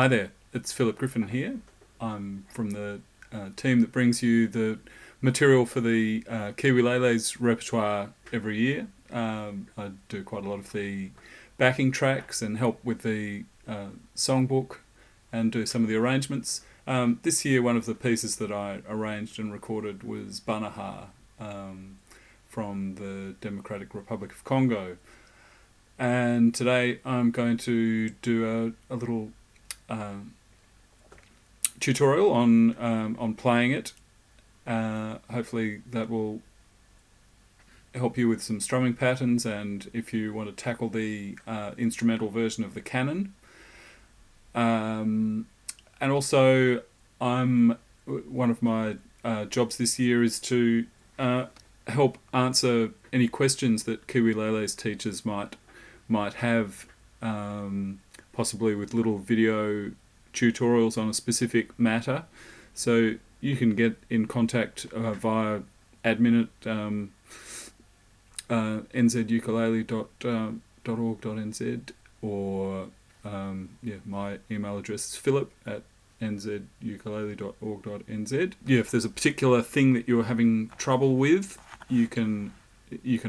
Hi there, it's Philip Griffin here. I'm from the team that brings you the material for the Kiwilele's repertoire every year. I do quite a lot of the backing tracks and help with the songbook and do some of the arrangements. This year, one of the pieces that I arranged and recorded was Banaha from the Democratic Republic of Congo. And today I'm going to do a little tutorial on playing it. Hopefully that will help you with some strumming patterns, and if you want to tackle the instrumental version of the canon. And also, one of my jobs this year is to help answer any questions that Kiwilele's teachers might have, possibly with little video tutorials on a specific matter. So you can get in contact via admin at nzukulele.org.nz, or my email address is philip@nzukulele.org.nz. If there's a particular thing that you're having trouble with, you can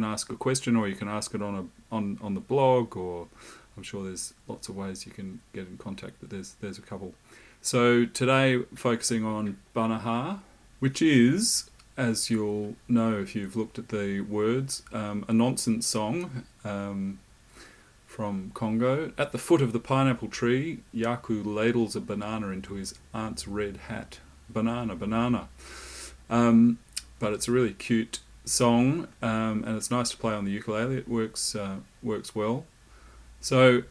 ask a question, or you can ask it on the blog, or I'm sure there's lots of ways you can get in contact, but there's a couple. So today, focusing on Banaha, which is, as you'll know if you've looked at the words, a nonsense song from Congo. At the foot of the pineapple tree, Yaku ladles a banana into his aunt's red hat. Banana. But it's a really cute song, and it's nice to play on the ukulele. It works well. So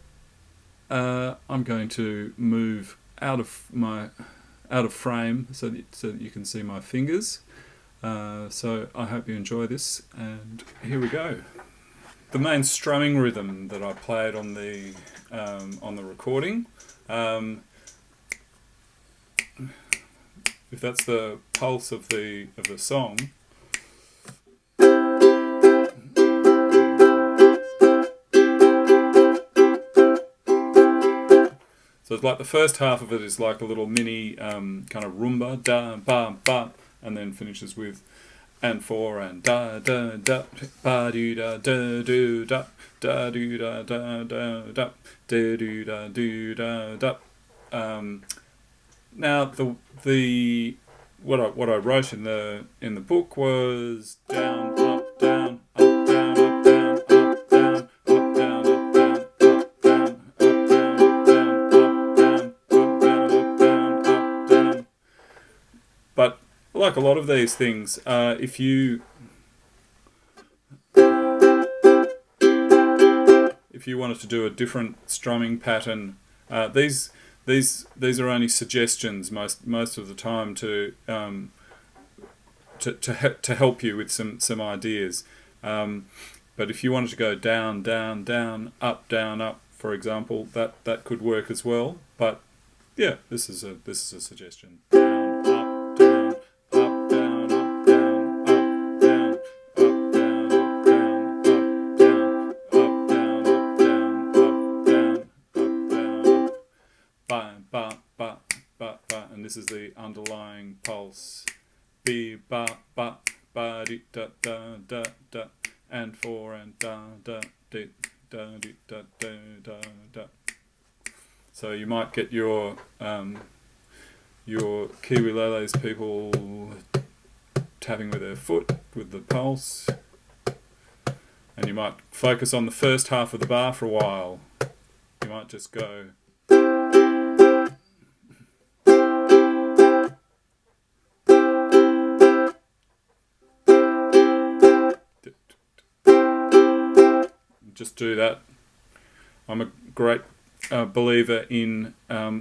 I'm going to move out of frame so that you can see my fingers. So I hope you enjoy this, and here we go. The main strumming rhythm that I played on the recording, if that's the pulse of the song. So it's like the first half of it is like a little mini kind of rumba, da ba ba, and then finishes with and four and da da da ba do da da do da da do da da da da do do da do da da. Now the what I wrote in the book was down up down up down up down up down up down up down up down up down up down up down up down. But like a lot of these things, if you wanted to do a different strumming pattern, these are only suggestions most of the time to help you with some ideas. But if you wanted to go down down down up, for example, that could work as well. But yeah, this is a suggestion. Down, up, down, up, down, up, down, up, down, up, down, up, down, up, down, up, down, up, down, up, down, up, ba ba ba ba ba, and this is the underlying pulse. Be ba ba ba di da da da da, and four and da da di da di da da da da. So you might get your Kiwilele's people tapping with their foot with the pulse, and you might focus on the first half of the bar for a while. You might just go. Just do that. I'm a great believer in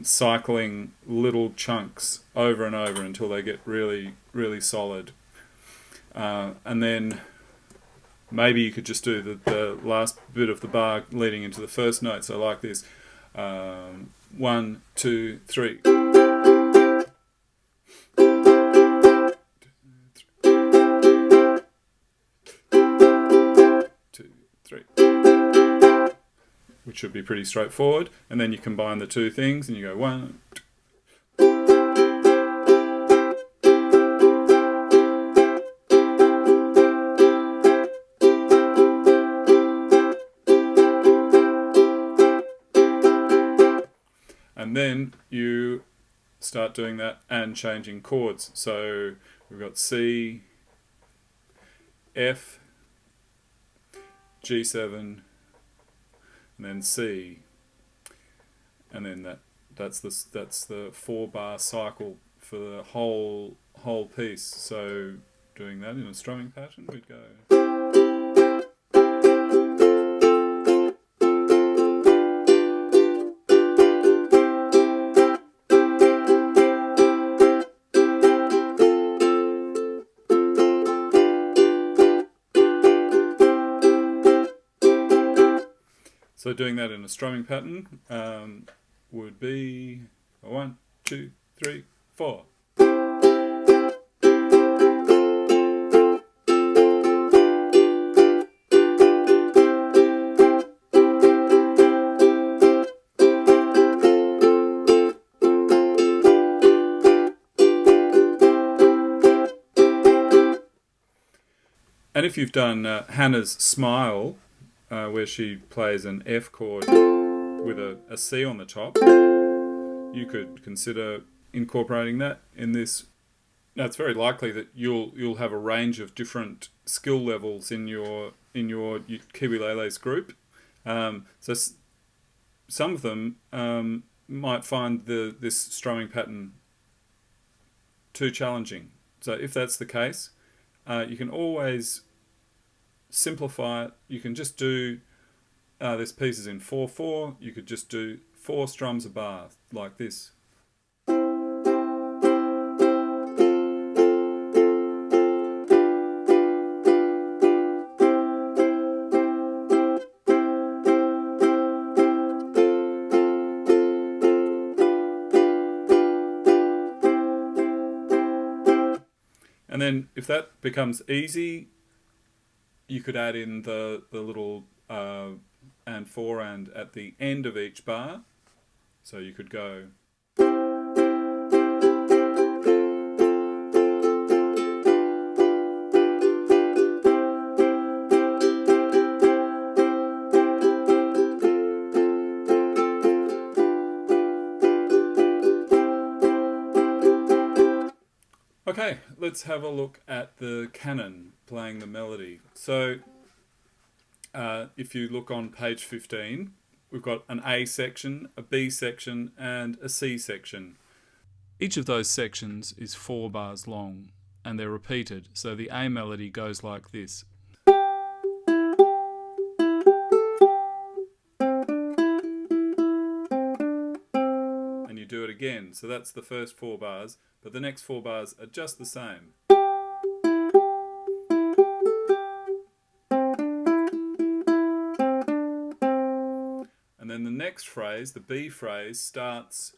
cycling little chunks over and over until they get really, really solid. And then maybe you could just do the last bit of the bar leading into the first note. So like this, 1, 2, 3. 2, 3. which should be pretty straightforward. And then you combine the two things and you go 1, 2. And then you start doing that and changing chords. So we've got C, F, G7, and then C, and then that's the 4-bar cycle for the whole piece. So doing that in a strumming pattern, we'd go. So doing that in a strumming pattern would be 1, 2, 3, 4. And if you've done Hannah's Smile, where she plays an F chord with a C on the top, you could consider incorporating that in this. Now, it's very likely that you'll have a range of different skill levels in your Kiwilele's group. So some of them might find this strumming pattern too challenging. So if that's the case, you can always simplify it. You can just do this piece is in 4/4. You could just do 4 strums a bar like this. And then if that becomes easy, you could add in the little and 4 and at the end of each bar. So you could go. Okay, let's have a look at the canon playing the melody. So if you look on page 15, we've got an A section, a B section, and a C section. Each of those sections is 4 bars long, and they're repeated. So the A melody goes like this. And you do it again. So that's the first 4 bars, but the next 4 bars are just the same. And then the next phrase, the B phrase, starts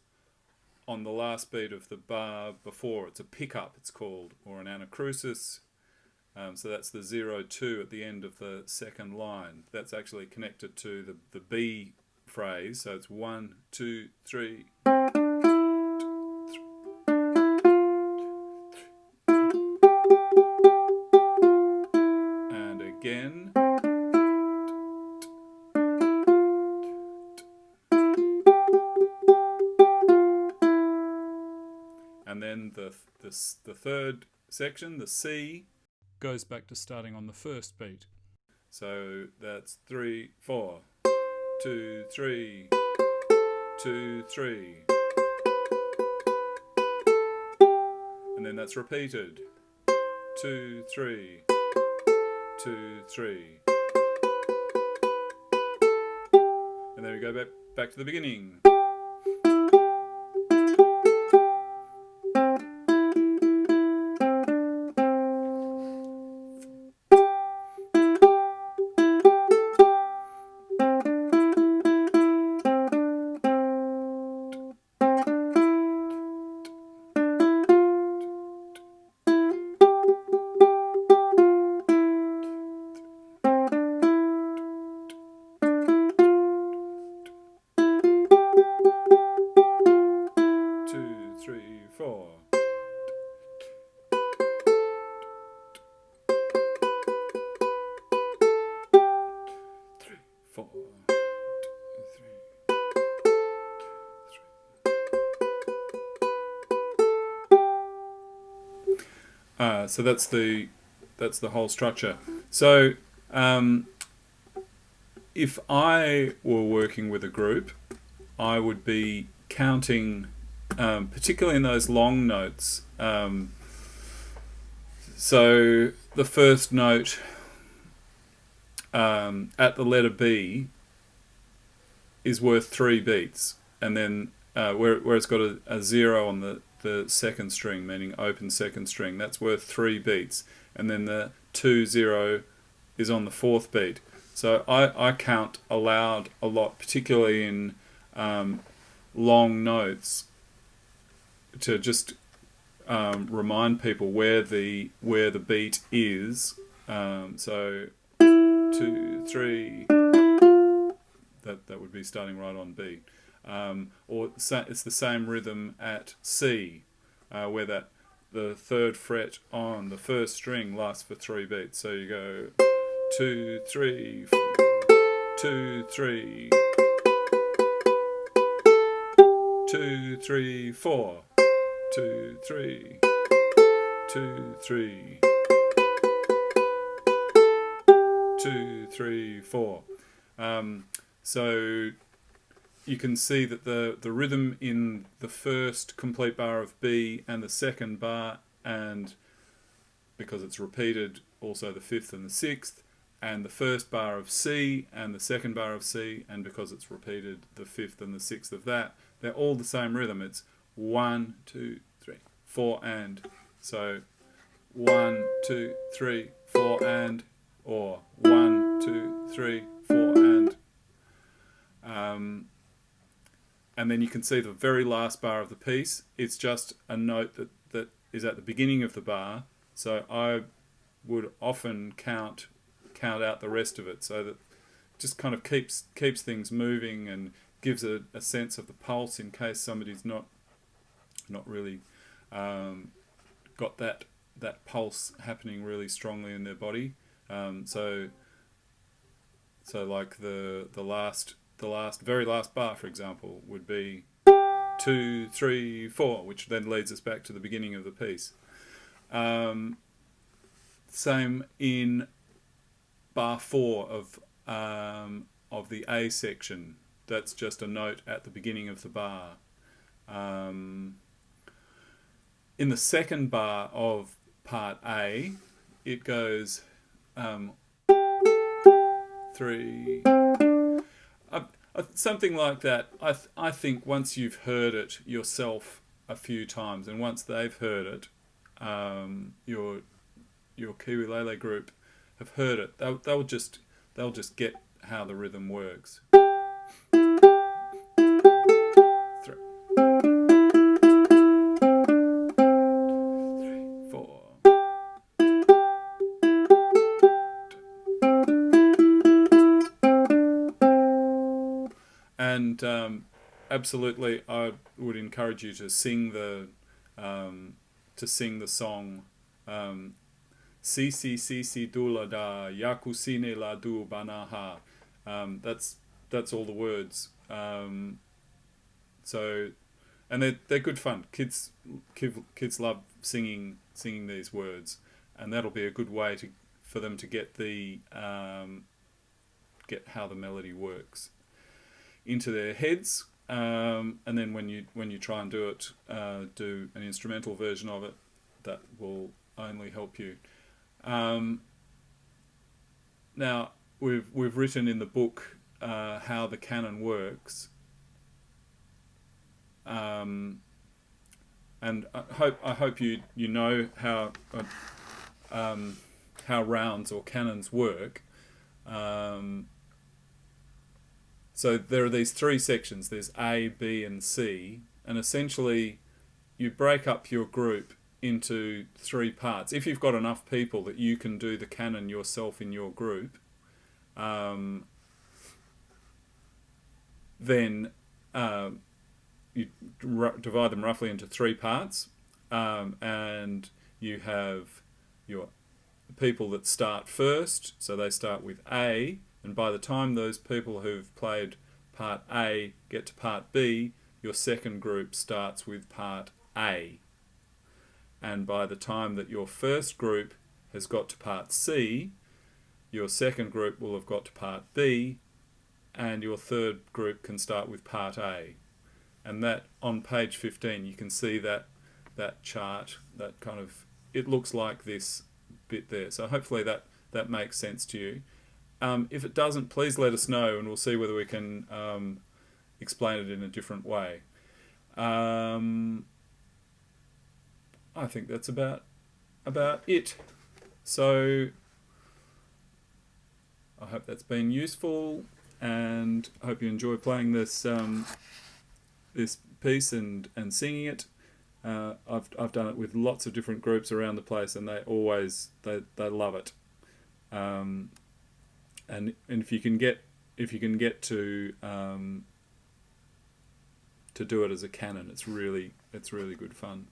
on the last beat of the bar before. It's a pickup, it's called, or an anacrusis. So that's the 0-2 at the end of the second line. That's actually connected to the B phrase. So it's 1, 2, 3. And again. And then the third section, the C, goes back to starting on the first beat. So that's 3, 4, 2, 3, 2, 3. And then that's repeated. 2, 3, 2, 3. And then we go back to the beginning. So that's the whole structure. So if I were working with a group, I would be counting, particularly in those long notes. So the first note at the letter B is worth 3 beats, and then where it's got a 0 on the second string, meaning open second string, that's worth 3 beats, and then the 2-0 is on the fourth beat. So I count aloud a lot, particularly in long notes, to just remind people where the beat is. So 2, 3. That would be starting right on B. Or it's the same rhythm at C, where the third fret on the first string lasts for 3 beats. So you go 2, 3, 2, 3, 2, 3, 4, 2, 3, 2, 3, 2, 3, 4. So you can see that the rhythm in the first complete bar of B and the second bar, and because it's repeated, also the fifth and the sixth, and the first bar of C and the second bar of C, and because it's repeated the fifth and the sixth of that, they're all the same rhythm. It's 1, 2, 3, 4 and. So 1, 2, 3, 4 and, or 1, 2, 3, 4 and. And then you can see the very last bar of the piece, it's just a note that is at the beginning of the bar. So I would often count out the rest of it, so that just kind of keeps things moving and gives a sense of the pulse in case somebody's not really got that pulse happening really strongly in their body. So like the very last bar, for example, would be 2, 3, 4, which then leads us back to the beginning of the piece. Same in bar 4 of the A section. That's just a note at the beginning of the bar. In the second bar of part A, it goes 3, something like that. I think once you've heard it yourself a few times, and once they've heard it, your Kiwilele group have heard it, they'll just get how the rhythm works. 3, 4. And absolutely, I would encourage you to sing the song. Sisi sisi dula da yakusine la du banaha. That's all the words. So, and they're good fun. Kids love singing these words, and that'll be a good way for them to get get how the melody works into their heads. And then when you try and do it, do an instrumental version of it, that will only help you. Now we've written in the book how the canon works, and I hope you know how rounds or canons work. So there are these 3 sections. There's A, B, and C, and essentially you break up your group into 3 parts. If you've got enough people that you can do the canon yourself in your group, then you divide them roughly into 3 parts, and you have your people that start first, so they start with A, and by the time those people who've played part A get to part B, your second group starts with part A. and by the time that your first group has got to part C, your second group will have got to part B, and your third group can start with part A. And that, on page 15, you can see that chart, that kind of, it looks like this bit there. So hopefully that makes sense to you. If it doesn't, please let us know, and we'll see whether we can explain it in a different way. I think that's about it. So I hope that's been useful, and I hope you enjoy playing this this piece and singing it. I've done it with lots of different groups around the place, and they love it. And if you can get to do it as a canon, it's really good fun.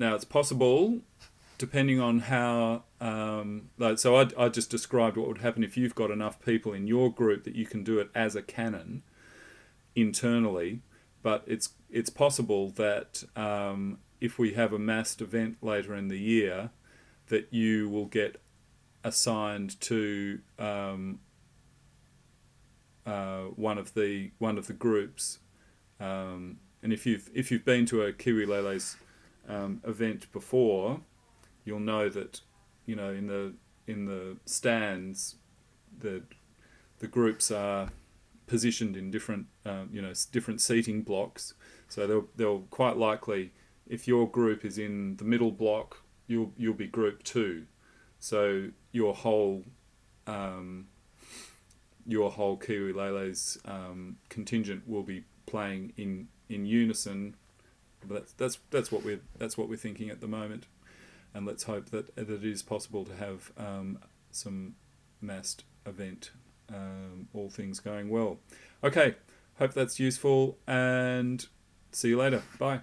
Now it's possible, depending on how so I just described what would happen if you've got enough people in your group that you can do it as a canon internally, but it's possible that if we have a massed event later in the year, that you will get assigned to one of the groups, and if you've been to a Kiwilele's event before, you'll know that in the stands the groups are positioned in different different seating blocks. So they'll quite likely, if your group is in the middle block, you'll be group 2. So your whole Kiwilele's contingent will be playing in unison. But that's what we're thinking at the moment, and let's hope that it is possible to have some massed event, all things going well. Okay, hope that's useful, and see you later. Bye.